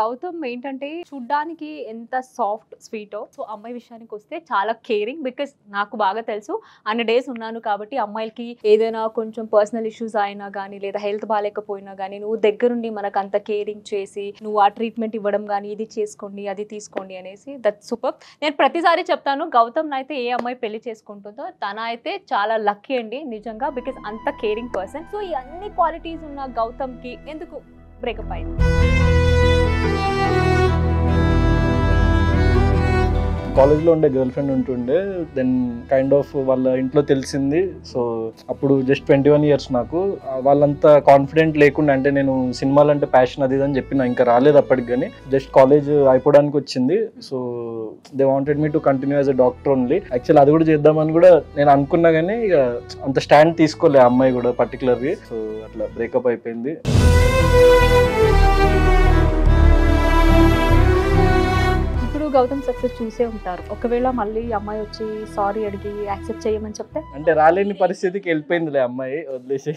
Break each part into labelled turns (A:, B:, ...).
A: గౌతమ్ ఏంటంటే చూడ్డానికి ఎంత సాఫ్ట్ స్వీటో, సో అమ్మాయి విషయానికి వస్తే చాలా కేరింగ్. బికాస్ నాకు బాగా తెలుసు, అన్ని డేస్ ఉన్నాను కాబట్టి అమ్మాయిలకి ఏదైనా కొంచెం పర్సనల్ ఇష్యూస్ అయినా కానీ లేదా హెల్త్ బాగాలేకపోయినా కానీ నువ్వు దగ్గరుండి మనకు అంత కేరింగ్ చేసి నువ్వు ఆ ట్రీట్మెంట్ ఇవ్వడం కానీ ఇది చేసుకోండి అది తీసుకోండి అనేసి దట్ సూపర్. నేను ప్రతిసారి చెప్తాను, గౌతమ్ అయితే ఏ అమ్మాయి పెళ్లి చేసుకుంటుందో తన అయితే చాలా లక్కీ అండి నిజంగా, బికాస్ అంత కేరింగ్ పర్సన్. సో ఈ అన్ని క్వాలిటీస్ ఉన్న గౌతమ్ కి ఎందుకు బ్రేకప్ అయింది?
B: కాలేజ్లో ఉండే గర్ల్ ఫ్రెండ్ ఉంటుండే, దెన్ కైండ్ ఆఫ్ వాళ్ళ ఇంట్లో తెలిసింది. సో అప్పుడు జస్ట్ 21 years నాకు. వాళ్ళంతా కాన్ఫిడెంట్ లేకుండా, అంటే నేను సినిమాలు అంటే ప్యాషన్ అది అని చెప్పిన, ఇంకా రాలేదు అప్పటికి. కానీ జస్ట్ కాలేజ్ అయిపోవడానికి వచ్చింది. So they wanted me to continue as a doctor only. Actual అది కూడా చేద్దామని కూడా నేను అనుకున్నా, కానీ ఇక అంత స్టాండ్ తీసుకోలే అమ్మాయి కూడా పర్టికులర్గా. సో అట్లా బ్రేకప్ అయిపోయింది.
A: గౌతమ్ సక్సెస్ చూసే ఉంటారు, ఒకవేళ మళ్ళీ అమ్మాయి వచ్చి సారీ అడిగి యాక్సెప్ట్ చేయమని చెప్తే?
B: అంటే రాలేని పరిస్థితికి వెళ్ళిపోయిందిలే అమ్మాయి, వదిలేసే.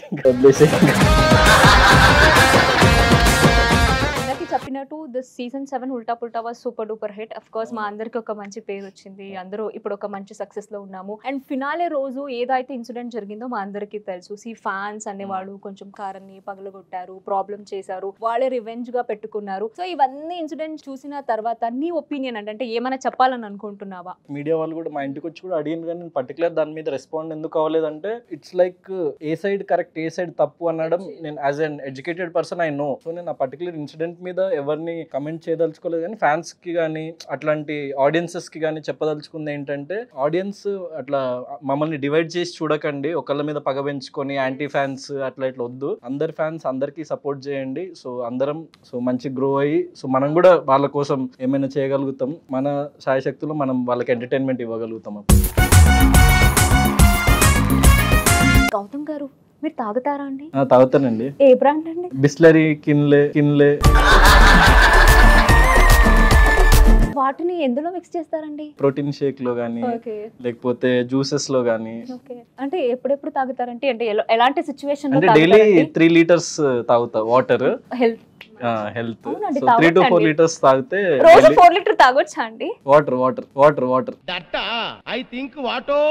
A: చెప్పినట్టు this season 7 Ulta Pulta was super duper hit. Of course మా అందరికి ఒక మంచి పేరు వచ్చింది, అందరూ ఇప్పుడు ఒక మంచి సక్సెస్ లో ఉన్నాము. అండ్ ఫినాలే రోజు ఏదైతే ఇన్సిడెంట్ జరిగిందో మా అందరికీ తెలుసు. ఫ్యాన్స్ అనేవాళ్ళు కొంచెం కారాన్ని పగలగొట్టారు, ప్రాబ్లం చేశారు, వాళ్ళే రివెంజ్ గా పెట్టుకున్నారు. సో ఇవన్నీ ఇన్సిడెంట్ చూసిన తర్వాత నీ ఒపీనియన్ అంటే ఏమైనా చెప్పాలని అనుకుంటున్నావా?
B: మీడియా వాళ్ళు కూడా మా ఇంటికి వచ్చి కూడా అడిగింది, కానీ నేను పర్టికులర్ దాని మీద రెస్పాండ్ ఎందుకు అవ్వలేదంటే, it's like a side correct a side తప్పు అనడం నేను as an educated person I know. So నేను ఆ పర్టికులర్ ఇన్సిడెంట్ మీద ఎవరిని కమెంట్ చేయదలుచుకోలేదు, కానీ ఫ్యాన్స్ కి కానీ అట్లాంటి ఆడియన్సెస్ కి కానీ చెప్పదలుచుకుంది ఏంటంటే, ఆడియన్స్ అట్లా మమ్మల్ని డివైడ్ చేసి చూడకండి, ఒకళ్ళ మీద పగ పెంచుకొని యాంటీ ఫ్యాన్స్ అట్లా ఇట్లా వద్దు. అందరి ఫ్యాన్స్ అందరికీ సపోర్ట్ చేయండి. సో అందరం మంచి గ్రో అయ్యి మనం కూడా వాళ్ళ కోసం ఏమైనా చేయగలుగుతాం, మన శాయశక్తులు మనం వాళ్ళకి ఎంటర్టైన్మెంట్ ఇవ్వగలుగుతాం.
A: గౌతమ్ గారు మీరు తాగుతారా అండి?
B: తాగుతానండి.
A: ఏ బ్రాండ్ అండి?
B: బిస్లరీ, కిన్లే.
A: వాటిని ఎందులో మిక్స్ చేస్తారండి?
B: ప్రోటీన్ షేక్ లో గానీ లేకపోతే జ్యూసెస్ లో గానీ.
A: అంటే ఎప్పుడెప్పుడు తాగుతారంటే, అంటే ఎలాంటి సిచ్యువేషన్ లో?
B: అంటే డైలీ 3 liters తాగుతా వాటర్. హెల్త్ 3 to 4 liters తాగితే
A: రోజు 4 లీటర్ తాగొచ్చా అండి?
B: Water
C: that I think water